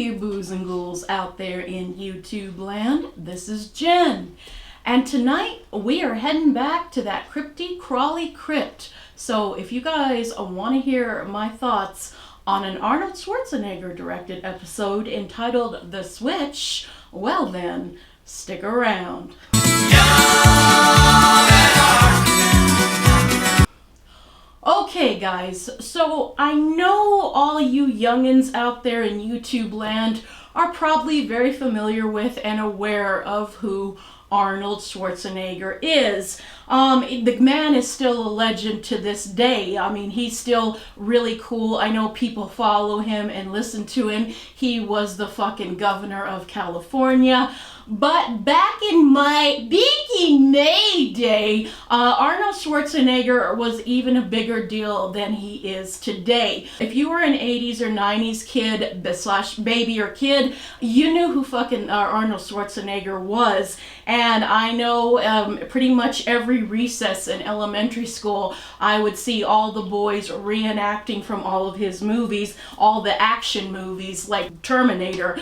you boos and ghouls out there in YouTube land. This is Jen. And tonight we are heading back to that crypty crawly crypt. So if you guys want to hear my thoughts on an Arnold Schwarzenegger directed episode entitled The Switch, well then, stick around. Okay guys, so I know all you youngins out there in YouTube land are probably very familiar with and aware of who Arnold Schwarzenegger is. The man is still a legend to this day. I mean, he's still really cool. I know people follow him and listen to him. He was the fucking governor of California. But back in May day, Arnold Schwarzenegger was even a bigger deal than he is today. If you were an 80s or 90s kid slash baby or kid, you knew who fucking Arnold Schwarzenegger was. And I know pretty much every recess in elementary school, I would see all the boys reenacting from all of his movies, all the action movies like Terminator.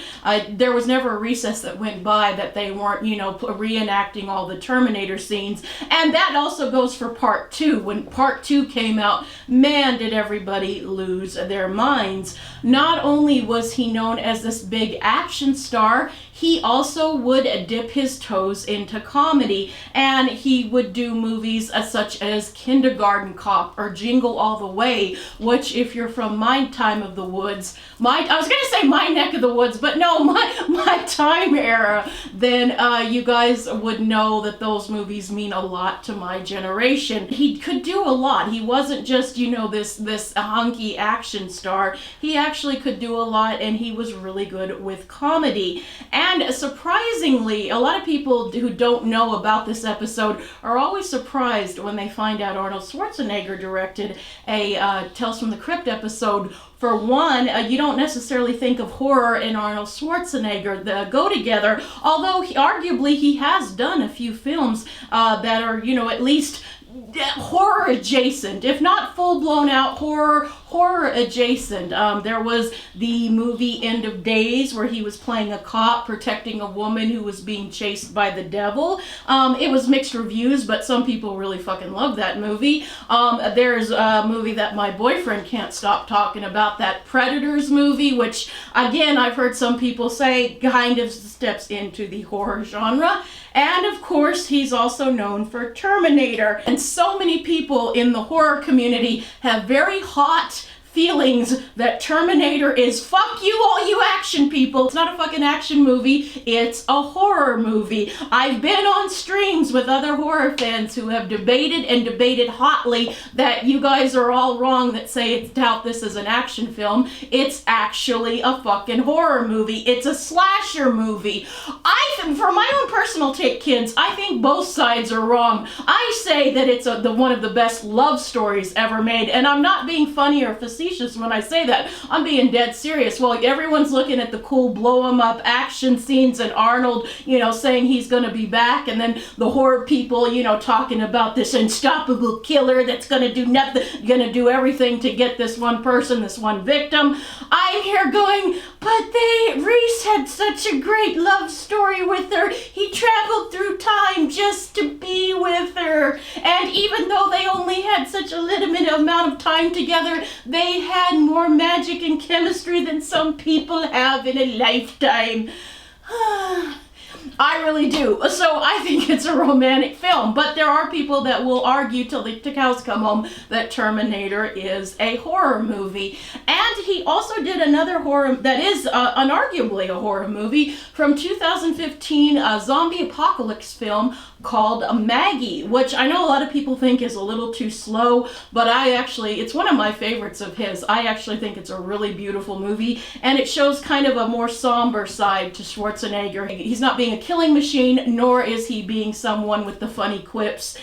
There was never a recess that went by that they weren't, you know, reenacting all the Terminator scenes. And that also goes for part 2. When part 2 came out, man, did everybody lose their minds. Not only was he known as this big action star, he also would dip his toes into comedy, and he would do movies such as Kindergarten Cop or Jingle All the Way, which if you're from my time of the woods, I was gonna say my neck of the woods, but no, my time era, then you guys would know that those movies mean a lot to my generation. He could do a lot. He wasn't just, you know, this hunky action star. He actually could do a lot, and he was really good with comedy. And surprisingly, a lot of people who don't know about this episode are always surprised when they find out Arnold Schwarzenegger directed a Tales from the Crypt episode. For one, you don't necessarily think of horror and Arnold Schwarzenegger that go together, although arguably he has done a few films that are, you know, at least horror adjacent, if not full-blown out horror adjacent. There was the movie End of Days, where he was playing a cop protecting a woman who was being chased by the devil. It was mixed reviews, but some people really fucking love that movie. There's a movie that my boyfriend can't stop talking about, that Predators movie, which again I've heard some people say kind of steps into the horror genre. And of course, he's also known for Terminator. And so many people in the horror community have very hot feelings that Terminator is fuck you all you action people. It's not a fucking action movie, it's a horror movie. I've been on streams with other horror fans who have debated hotly that you guys are all wrong that say tout this is an action film. It's actually a fucking horror movie. It's a slasher movie. For my own personal take, kids, I think both sides are wrong. I say that it's one of the best love stories ever made, and I'm not being funny or facetious when I say that. I'm being dead serious. Well, everyone's looking at the cool blow 'em up action scenes and Arnold, you know, saying he's gonna be back, and then the horror people, you know, talking about this unstoppable killer that's gonna do nothing, gonna do everything to get this one person, this one victim. I'm here going, but Reese had such a great love story with her. He traveled through time just to be with her. And even though they only had such a limited amount of time together, they had more magic and chemistry than some people have in a lifetime. I really do. So I think it's a romantic film, but there are people that will argue till the cows come home that Terminator is a horror movie. And he also did another horror that is unarguably a horror movie from 2015, a zombie apocalypse film called Maggie, which I know a lot of people think is a little too slow, but it's one of my favorites of his. I actually think it's a really beautiful movie, and it shows kind of a more somber side to Schwarzenegger. He's not being a killing machine, nor is he being someone with the funny quips,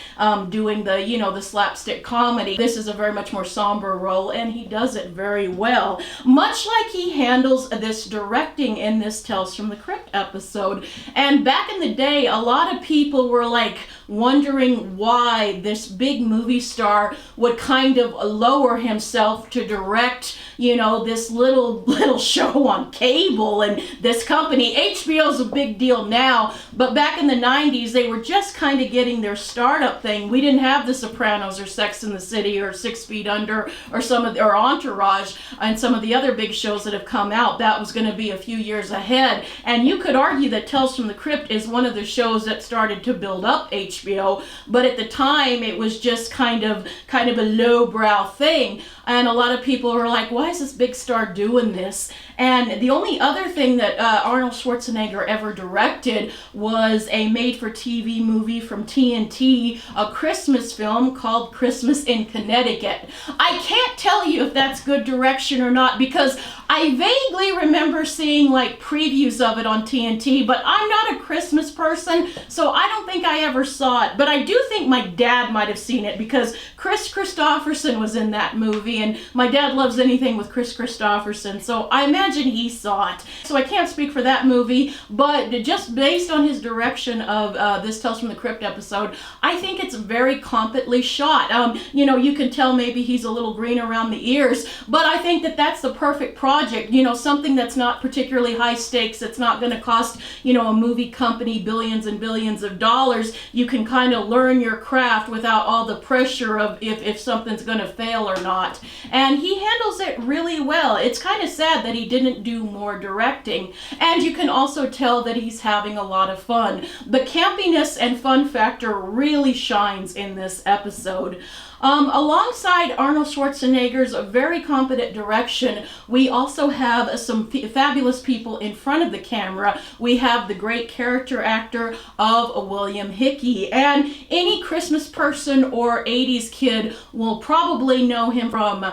doing the, the slapstick comedy. This is a very much more somber role, and he does it very well. Much like he handles this directing in this Tales from the Crypt episode. And back in the day, a lot of people were like wondering why this big movie star would kind of lower himself to direct, this little show on cable and this company. HBO's a big deal now, but back in the 90s, they were just kind of getting their startup thing. We didn't have The Sopranos or Sex and the City or 6 Feet Under or Entourage and some of the other big shows that have come out. That was going to be a few years ahead. And you could argue that Tales from the Crypt is one of the shows that started to build up HBO, but at the time it was just kind of a lowbrow thing. And a lot of people were like, why is this big star doing this? And the only other thing that Arnold Schwarzenegger ever directed was a made-for-TV movie from TNT, a Christmas film called Christmas in Connecticut. I can't tell you if that's good direction or not, because I vaguely remember seeing like previews of it on TNT, but I'm not a Christmas person, so I don't think I ever saw it. But I do think my dad might have seen it, because Chris Christopherson was in that movie, and my dad loves anything with Chris Christopherson, so I imagine he saw it. So I can't speak for that movie, but just based on his direction of this Tales from the Crypt episode, I think it's very competently shot. You can tell maybe he's a little green around the ears, but I think that that's the perfect project. Something that's not particularly high stakes, that's not going to cost, a movie company billions and billions of dollars. You can kind of learn your craft without all the pressure of if something's going to fail or not. And he handles it really well. It's kind of sad that he didn't do more directing. And you can also tell that he's having a lot of fun. The campiness and fun factor really shines in this episode. Alongside Arnold Schwarzenegger's very competent direction, we also have some fabulous people in front of the camera. We have the great character actor of William Hickey, and any Christmas person or 80s kid will probably know him from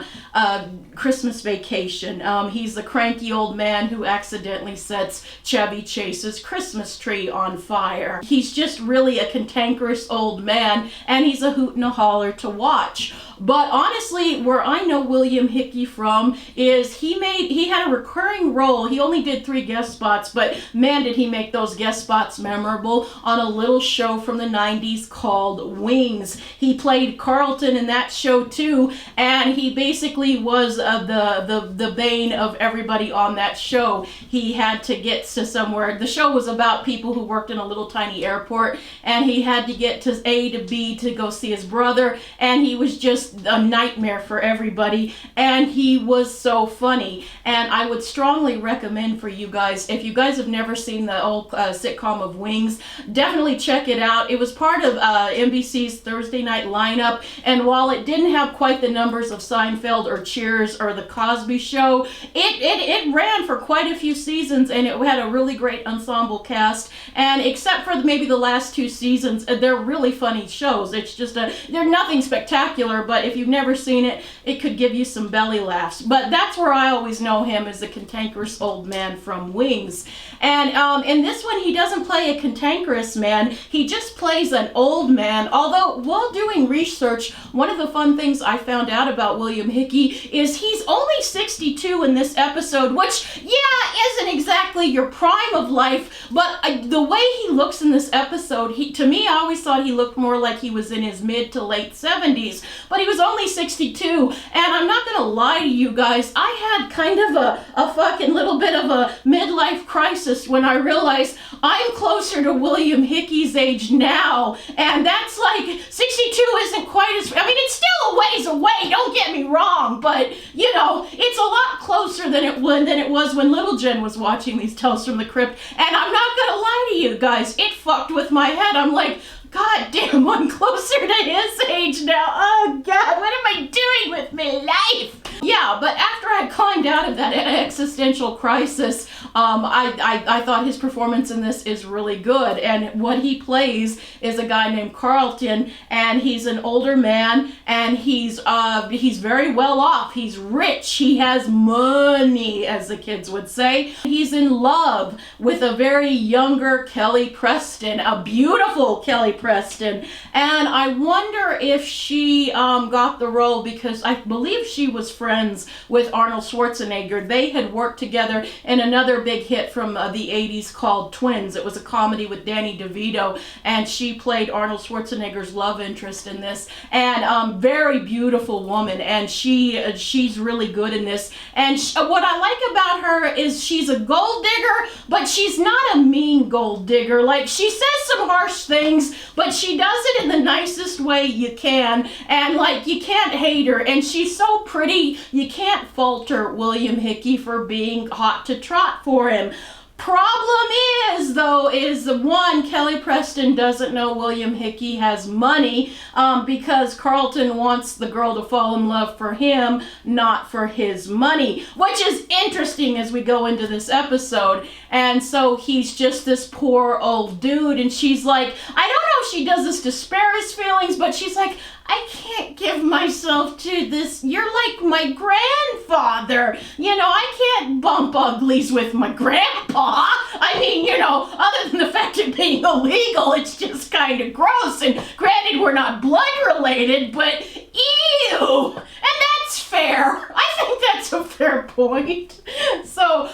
Christmas Vacation. He's the cranky old man who accidentally sets Chevy Chase's Christmas tree on fire. He's just really a cantankerous old man, and he's a hoot and a holler to watch. But honestly, where I know William Hickey from is he had a recurring role. He only did 3 guest spots, but man, did he make those guest spots memorable on a little show from the 90s called Wings. He played Carlton in that show too, and he basically was the bane of everybody on that show. He had to get to somewhere. The show was about people who worked in a little tiny airport, and he had to get to A to B to go see his brother, and he was just a nightmare for everybody, and he was so funny. And I would strongly recommend for you guys, if you guys have never seen the old sitcom of Wings, definitely check it out. It was part of NBC's Thursday night lineup, and while it didn't have quite the numbers of Seinfeld or Cheers or The Cosby Show, it ran for quite a few seasons, and it had a really great ensemble cast. And except for maybe the last 2 seasons, they're really funny shows. It's just they're nothing spectacular, but if you've never seen it, it could give you some belly laughs. But that's where I always know him, as the cantankerous old man from Wings. And in this one, he doesn't play a cantankerous man. He just plays an old man. Although, while doing research, one of the fun things I found out about William Hickey is he's only 62 in this episode, which, yeah, isn't exactly your prime of life, but the way he looks in this episode, to me, I always thought he looked more like he was in his mid to late 70s, but he was only 62, and I'm not gonna lie to you guys, I had kind of a fucking little bit of a midlife crisis when I realized I'm closer to William Hickey's age now, and that's like, 62 isn't quite as, I mean, it's still a ways away, don't get me wrong, but, it's a lot closer than it was when little Jen was watching these Tales from the Crypt, and I'm not gonna lie to you guys, it fucked with my head. I'm like, God damn, I'm closer to his age now. Oh God, what am I doing with my life? Yeah, but after I climbed out of that existential crisis, I thought his performance in this is really good. And what he plays is a guy named Carlton, and he's an older man, and he's very well off. He's rich. He has money, as the kids would say. He's in love with a very younger Kelly Preston, a beautiful Kelly Preston. And I wonder if she got the role because I believe she was friends with Arnold Schwarzenegger. They had worked together in another big hit from the 80s called Twins. It was a comedy with Danny DeVito, and she played Arnold Schwarzenegger's love interest in this. And very beautiful woman, and she's really good in this. And what I like about her is she's a gold digger, but she's not a mean gold digger. Like, she says some harsh things, but she does it in the nicest way you can, and like, you can't hate her. And she's so pretty, you can't falter William Hickey for being hot to trot for him. Problem is, though, is one, Kelly Preston doesn't know William Hickey has money because Carlton wants the girl to fall in love for him, not for his money, which is interesting as we go into this episode. And so he's just this poor old dude, and she's like, I don't know if she does this to spare his feelings, but she's like, I can't give myself to this. You're like my grandfather. You know, I can't bump uglies with my grandpa. I mean, you know, other than the fact of being illegal, it's just kind of gross. And granted, we're not blood related, but ew. And that's fair. I think that's a fair point. So,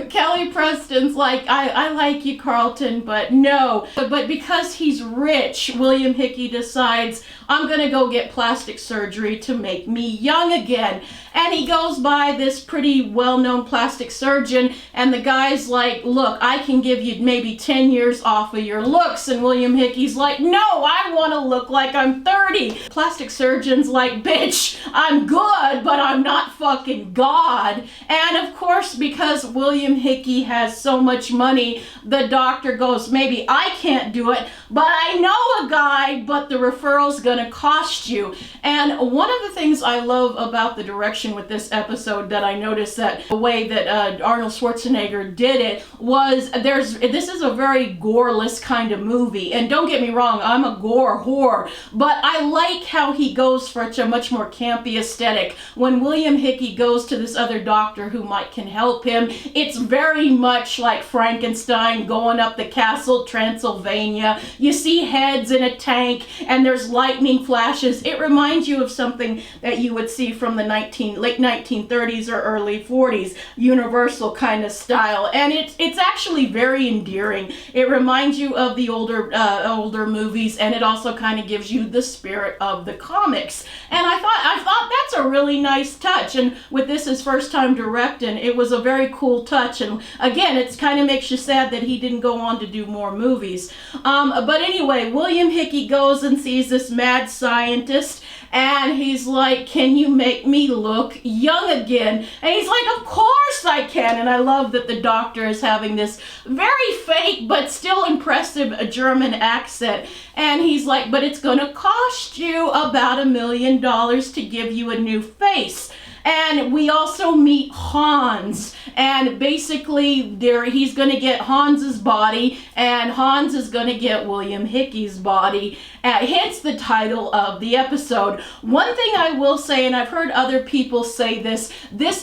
Kelly Preston's like, I like you, Carlton, but no. But because he's rich, William Hickey decides, I'm gonna go get plastic surgery to make me young again. And he goes by this pretty well-known plastic surgeon, and the guy's like, look, I can give you maybe 10 years off of your looks. And William Hickey's like, no, I want to look like I'm 30. Plastic surgeon's like, bitch, I'm good, but I'm not fucking God. And of course, because William Hickey has so much money, the doctor goes, maybe I can't do it, but I know a guy, but the referral's gonna cost you. And one of the things I love about the direction with this episode that I noticed, that the way that Arnold Schwarzenegger did it was, this is a very goreless kind of movie. And don't get me wrong, I'm a gore whore, but I like how he goes for a much more campy aesthetic. When William Hickey goes to this other doctor who can help him, it's very much like Frankenstein going up the castle, Transylvania. You see heads in a tank, and there's lightning flashes. It reminds you of something that you would see from the late 1930s or early 40s, Universal kind of style, and it's actually very endearing. It reminds you of the older movies, and it also kind of gives you the spirit of the comics. And I thought that's a really nice touch. And with this his first time directing, it was a very cool touch. And again, it kind of makes you sad that he didn't go on to do more movies. But anyway, William Hickey goes and sees this mad scientist, and he's like, can you make me look young again? And he's like, of course I can. And I love that the doctor is having this very fake but still impressive German accent. And he's like, but it's gonna cost you about $1 million to give you a new face. And we also meet Hans, and basically he's going to get Hans's body, and Hans is going to get William Hickey's body, hence the title of the episode. One thing I will say, and I've heard other people say this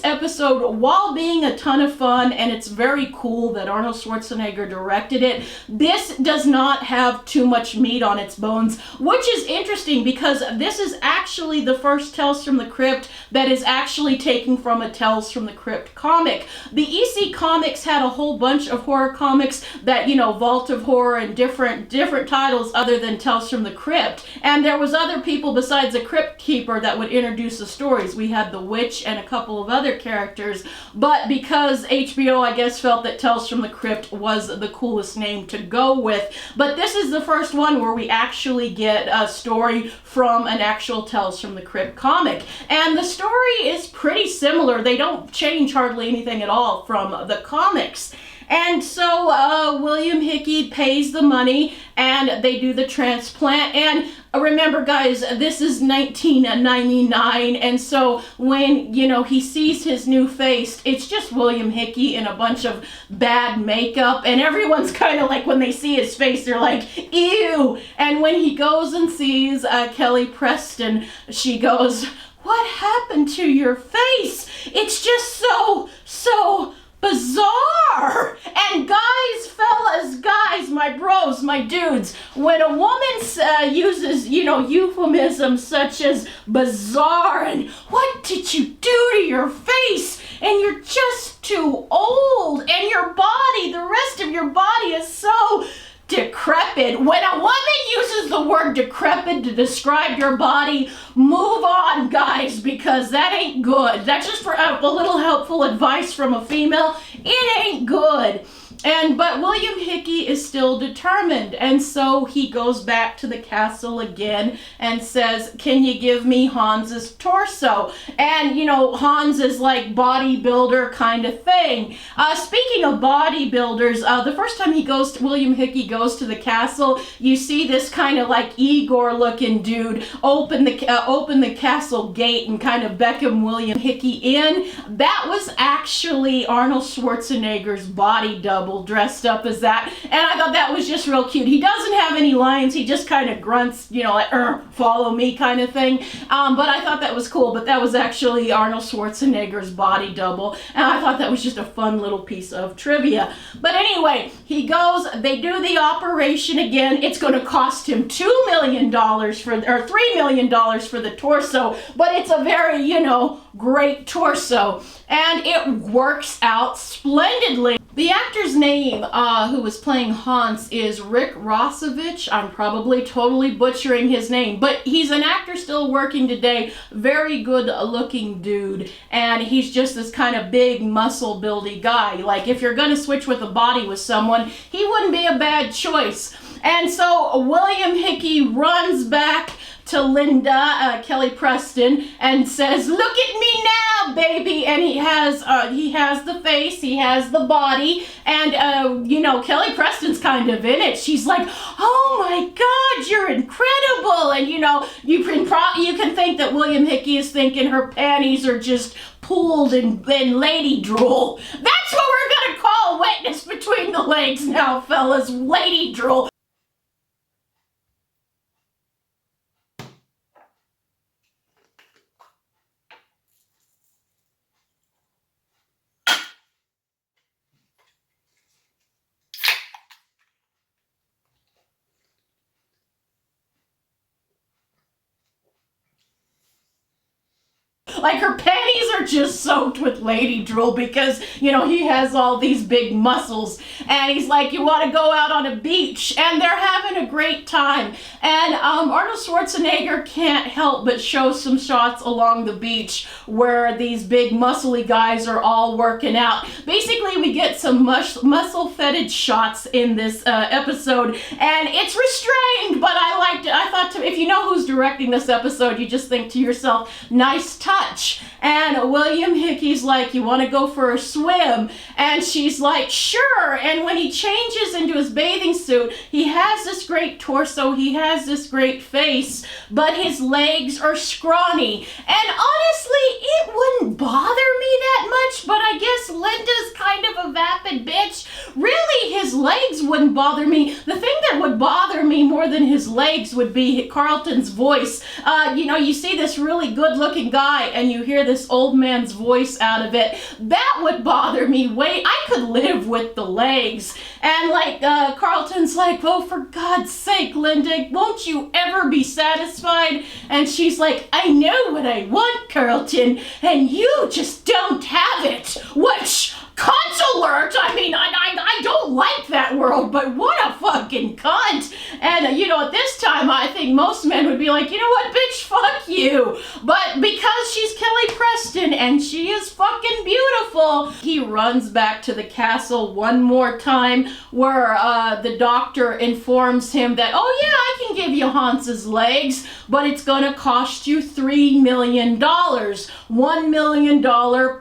episode, while being a ton of fun, and it's very cool that Arnold Schwarzenegger directed it, this does not have too much meat on its bones, which is interesting because this is actually the first Tales from the Crypt that is actually taken from a Tales from the Crypt comic. The EC Comics had a whole bunch of horror comics that, Vault of Horror and different titles other than Tales from the Crypt. And there was other people besides the Crypt Keeper that would introduce the stories. We had the Witch and a couple of other characters, but because HBO, I guess, felt that Tales from the Crypt was the coolest name to go with. But this is the first one where we actually get a story from an actual Tales from the Crypt comic. And the story is pretty similar. They don't change hardly anything at all from the comics. And so William Hickey pays the money and they do the transplant. And remember, guys, this is 1999. And so when, he sees his new face, it's just William Hickey in a bunch of bad makeup. And everyone's kind of like, when they see his face, they're like, ew. And when he goes and sees Kelly Preston, she goes, what happened to your face? It's just so bizarre. And guys, fellas, guys, my bros, my dudes, when a woman uses, euphemisms such as bizarre and what did you do to your face, and you're just too old, and your body, the rest of your body is so decrepit. When a woman uses the word decrepit to describe your body, move on, guys, because that ain't good. That's just for a little helpful advice from a female. It ain't good. But William Hickey is still determined, and so he goes back to the castle again and says, can you give me Hans's torso? And, Hans is like bodybuilder kind of thing. Speaking of bodybuilders, the first time William Hickey goes to the castle, you see this kind of like Igor looking dude open the castle gate and kind of beckon William Hickey in. That was actually Arnold Schwarzenegger's body double dressed up as that, and I thought that was just real cute. He doesn't have any lines, he just kind of grunts, like follow me kind of thing, but I thought that was cool. But that was actually Arnold Schwarzenegger's body double, and I thought that was just a fun little piece of trivia. But anyway, he goes, they do the operation again. It's going to cost him $2 million or $3 million for the torso, but it's a very, great torso, and it works out splendidly. The actor's name, who was playing Hans, is Rick Rossovich. I'm probably totally butchering his name, but he's an actor still working today. Very good looking dude, and he's just this kind of big muscle buildy guy. Like, if you're gonna switch with a body with someone, he wouldn't be a bad choice. And so William Hickey runs back to Linda, Kelly Preston, and says, look at me now, baby. And he has the face, he has the body, and Kelly Preston's kind of in it. She's like, oh my God, you're incredible. And you can think that William Hickey is thinking her panties are just pooled in lady drool. That's what we're gonna call wetness between the legs now, fellas, lady drool. Like, her panties are just soaked with lady drool because, he has all these big muscles. And he's like, you want to go out on a beach? And they're having a great time. And Arnold Schwarzenegger can't help but show some shots along the beach where these big muscly guys are all working out. Basically, we get some muscle-fetid shots in this episode. And it's restrained, but I liked it. I thought, if you know who's directing this episode, you just think to yourself, nice touch. And William Hickey's like, you want to go for a swim? And she's like, sure. And when he changes into his bathing suit, he has this great torso, he has this great face, but his legs are scrawny. And honestly, it wouldn't bother me that much, but I guess Linda's kind of a vapid bitch. Really, his legs wouldn't bother me. The thing that would bother me more than his legs would be Carlton's voice. You see this really good-looking guy, and you hear this old man's voice out of it. That would bother me way. I could live with the legs. And Carlton's like, oh, for God's sake, Linda, won't you ever be satisfied? And she's like, I know what I want, Carlton, and you just don't have it. Which, cunt alert! I mean, I don't like that world, but what a fucking cunt! And, at this time, I think most men would be like, you know what, bitch, fuck you. But because she's Kelly Preston and she is fucking beautiful, he runs back to the castle one more time where the doctor informs him that, oh yeah, I can give you Hans's legs, but it's gonna cost you $3 million. $1 million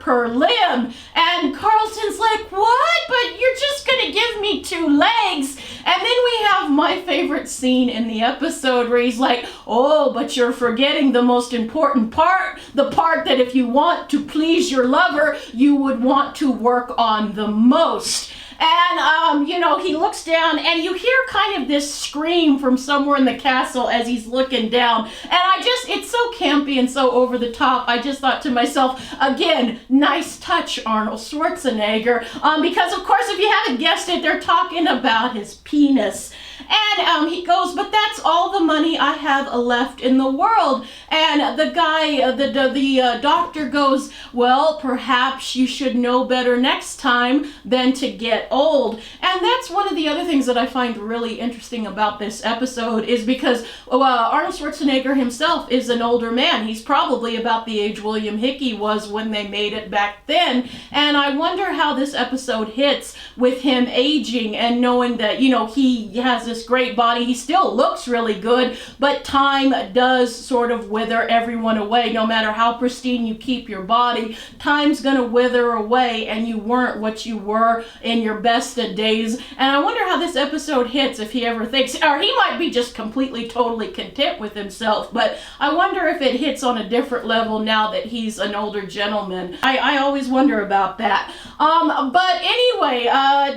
per limb. And Carlton's like, what? But you're just gonna give me 2 legs? And then we have my favorite scene in the episode where he's like, oh, but you're forgetting the most important part, the part that if you want to please your lover, you would want to work on the most. And, he looks down and you hear kind of this scream from somewhere in the castle as he's looking down. And it's so campy and so over the top. I just thought to myself, again, nice touch, Arnold Schwarzenegger. Because, of course, if you haven't guessed it, they're talking about his penis. And he goes, but that's all the money I have left in the world. And the guy, the doctor goes, well, perhaps you should know better next time than to get old. And that's one of the other things that I find really interesting about this episode is because Arnold Schwarzenegger himself is an older man. He's probably about the age William Hickey was when they made it back then. And I wonder how this episode hits with him aging and knowing that, he has this great body. He still looks really good, but time does sort of wither everyone away. No matter how pristine you keep your body, time's gonna wither away and you weren't what you were in your best of days. And I wonder how this episode hits if he ever thinks, or he might be just completely, totally content with himself, but I wonder if it hits on a different level now that he's an older gentleman. I always wonder about that. But anyway,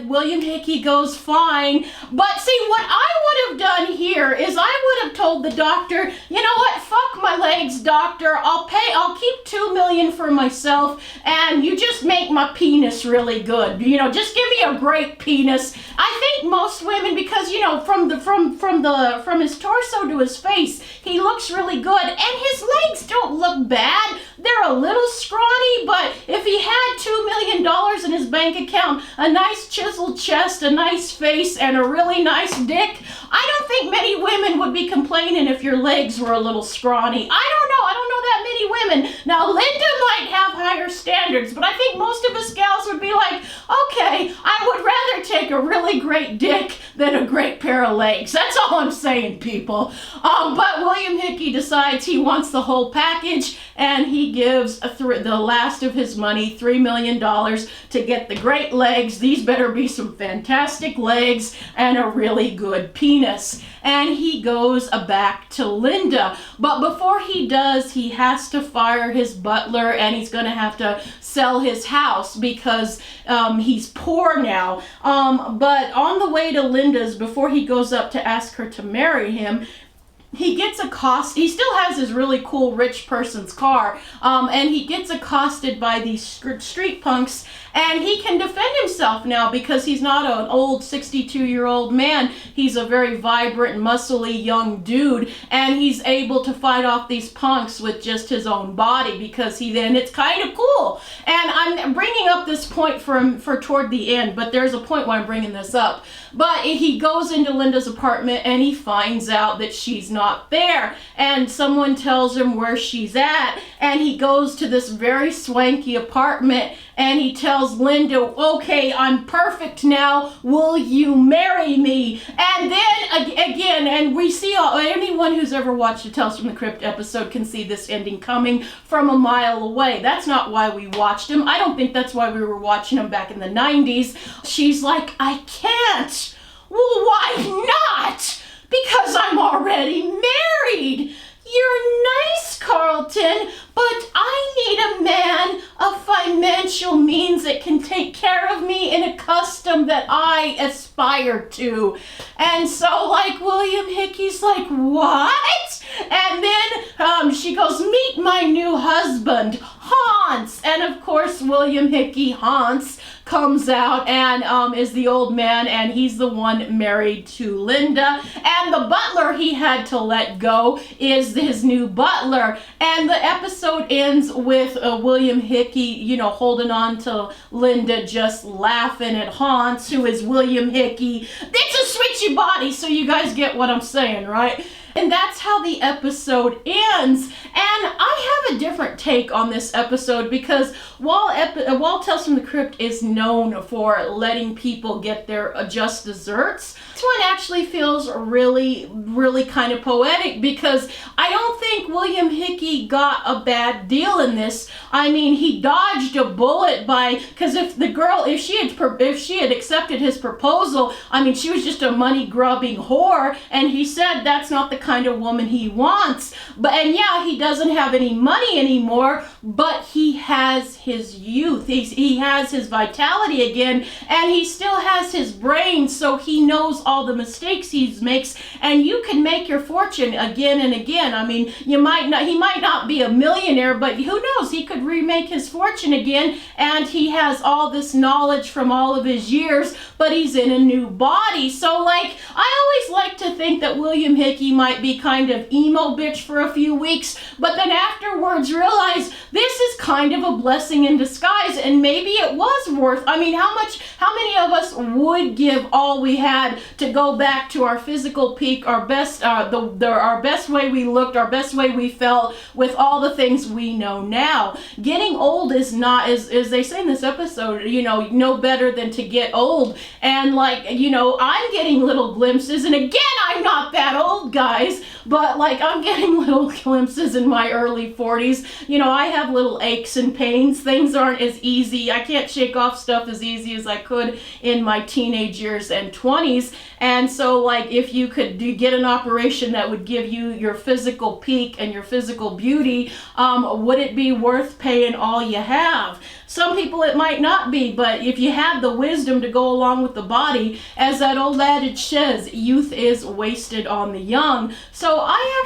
William Hickey goes fine, but see, what I would have done here is I would have told the doctor, you know what, fuck my legs, doctor, I'll keep $2 million for myself, and you just make my penis really good. Just give me a great penis. I think most women, because, from his torso to his face, he looks really good, and his legs don't look bad. They're a little scrawny, but if he had $2 million in his bank account, a nice chiseled chest, a nice face, and a really nice dick, I don't think many women would be complaining if your legs were a little scrawny. I don't know that many women. Now, Linda might have higher standards, but I think most of us gals would be like, okay, I would rather take a really great dick than a great pair of legs. That's all I'm saying, people. But William Hickey decides he wants the whole package, and he gives the last of his money, $3 million, to get the great legs. These better be some fantastic legs and a really good penis. And he goes back to Linda. But before he does, he has to fire his butler, and he's going to have to sell his house because he's poor now. But on the way to Linda's, before he goes up to ask her to marry him, he gets he still has his really cool rich person's car, and he gets accosted by these street punks, and he can defend himself now because he's not an old 62-year-old man. He's a very vibrant, muscly young dude, and he's able to fight off these punks with just his own body because it's kind of cool. And I'm bringing up this point for toward the end, but there's a point why I'm bringing this up. But he goes into Linda's apartment and he finds out that she's not there, and someone tells him where she's at, and he goes to this very swanky apartment and he tells Linda, okay, I'm perfect now, will you marry me? And then again, and we see anyone who's ever watched a Tales from the Crypt episode can see this ending coming from a mile away. That's not why we watched him. I don't think that's why we were watching him back in the 90s. She's like, I can't. Well, why not? Because I'm already married. You're nice, Carlton, but I need a man of financial means that can take care of me in a custom that I aspire to. And so, William Hickey's like, what? And then she goes, meet my new husband, Hans. And of course, William Hickey, Hans, comes out and is the old man, and he's the one married to Linda. And the butler he had to let go is his new butler. And the episode ends with William Hickey, holding on to Linda, just laughing at Hans, who is William Hickey. It's a sweet bitchy body, so you guys get what I'm saying, right? And that's how the episode ends. And I have a different take on this episode because while Tales from the Crypt is known for letting people get their just desserts, this one actually feels really, really kind of poetic because I don't think William Hickey got a bad deal in this. I mean, he dodged a bullet because if she had accepted his proposal, I mean, she was just a money-grubbing whore, and he said that's not the kind of woman he wants. And yeah, he doesn't have any money anymore, but he has his youth. He has his vitality again, and he still has his brain, so he knows all the mistakes he makes, and you can make your fortune again and again. I mean, he might not be a millionaire, but who knows? He could remake his fortune again, and he has all this knowledge from all of his years, but he's in a new body. So, like, I always like to think that William Hickey might be kind of emo bitch for a few weeks, but then afterwards realize this is kind of a blessing in disguise, and maybe it was worth. I mean, how many of us would give all we had to go back to our physical peak, our best, our best way we looked, our best way we felt, with all the things we know now? Getting old is not, as they say in this episode, no better than to get old. And like, I'm getting little glimpses, and again, I'm not that old, guys, but like, I'm getting little glimpses in my early 40s. I have little aches and pains. Things aren't as easy. I can't shake off stuff as easy as I could in my teenage years and 20s. And so, like, if you could get an operation that would give you your physical peak and your physical beauty, would it be worth paying all you have? Some people it might not be, but if you have the wisdom to go along with the body, as that old adage says, youth is wasted on the young. So I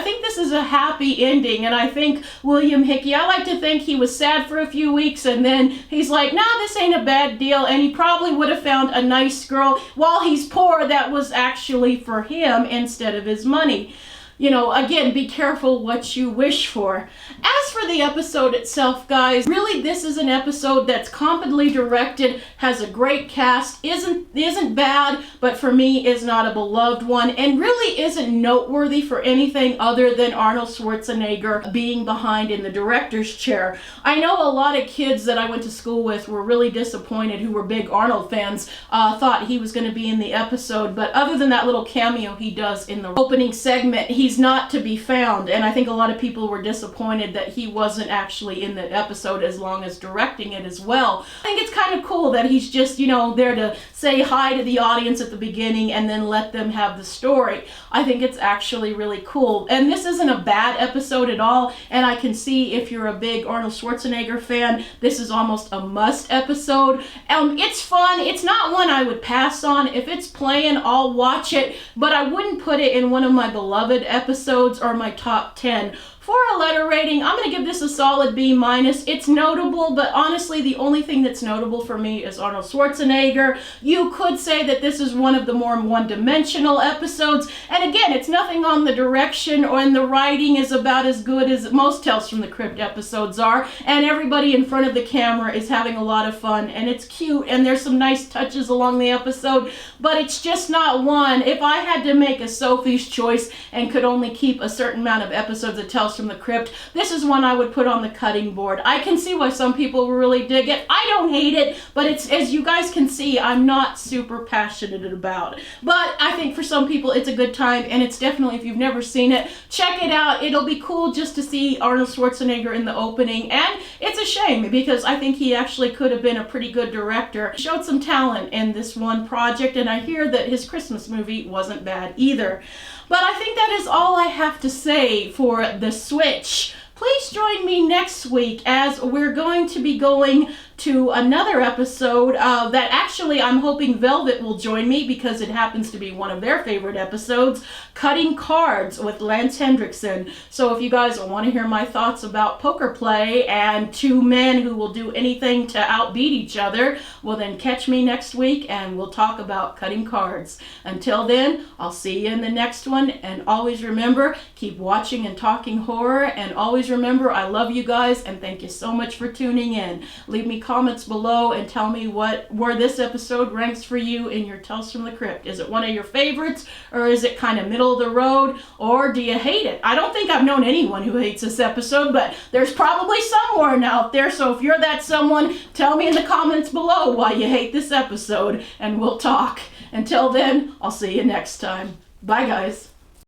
think this is a happy ending, and I think William Hickey, I like to think he was sad for a few weeks, and then he's like, nah, this ain't a bad deal, and he probably would have found a nice girl while he's poor that was actually for him instead of his money. Again, be careful what you wish for. As for the episode itself, guys, really this is an episode that's competently directed, has a great cast, isn't bad, but for me is not a beloved one, and really isn't noteworthy for anything other than Arnold Schwarzenegger being behind in the director's chair. I know a lot of kids that I went to school with were really disappointed, who were big Arnold fans, thought he was going to be in the episode, but other than that little cameo he does in the opening segment, he's not to be found, and I think a lot of people were disappointed that he wasn't actually in the episode as long as directing it as well. I think it's kind of cool that he's just, there to say hi to the audience at the beginning and then let them have the story. I think it's actually really cool, and this isn't a bad episode at all, and I can see if you're a big Arnold Schwarzenegger fan, this is almost a must episode. It's fun. It's not one I would pass on. If it's playing, I'll watch it, but I wouldn't put it in one of my beloved episodes or my top 10. For a letter rating, I'm going to give this a solid B-. It's notable, but honestly, the only thing that's notable for me is Arnold Schwarzenegger. You could say that this is one of the more one-dimensional episodes, and again, it's nothing on the direction, and the writing is about as good as most Tales from the Crypt episodes are, and everybody in front of the camera is having a lot of fun, and it's cute, and there's some nice touches along the episode, but it's just not one. If I had to make a Sophie's choice and could only keep a certain amount of episodes of Tales from the Crypt, this is one I would put on the cutting board. I can see why some people really dig it. I don't hate it, but it's, as you guys can see, I'm not super passionate about. But I think for some people it's a good time, and it's definitely, if you've never seen it, check it out. It'll be cool just to see Arnold Schwarzenegger in the opening, and it's a shame because I think he actually could have been a pretty good director. He showed some talent in this one project, and I hear that his Christmas movie wasn't bad either. But I think that is all I have to say for The Switch. Please join me next week as we're going to be going to another episode that actually I'm hoping Velvet will join me because it happens to be one of their favorite episodes, Cutting Cards with Lance Hendrickson. So if you guys want to hear my thoughts about poker play and two men who will do anything to outbeat each other, well then catch me next week and we'll talk about Cutting Cards. Until then, I'll see you in the next one, and always remember, keep watching and talking horror, and always remember I love you guys and thank you so much for tuning in. Leave me comments below and tell me where this episode ranks for you in your Tales from the Crypt. Is it one of your favorites, or is it kind of middle of the road, or do you hate it? I don't think I've known anyone who hates this episode, but there's probably someone out there, so if you're that someone, tell me in the comments below why you hate this episode, and we'll talk. Until then, I'll see you next time. Bye, guys.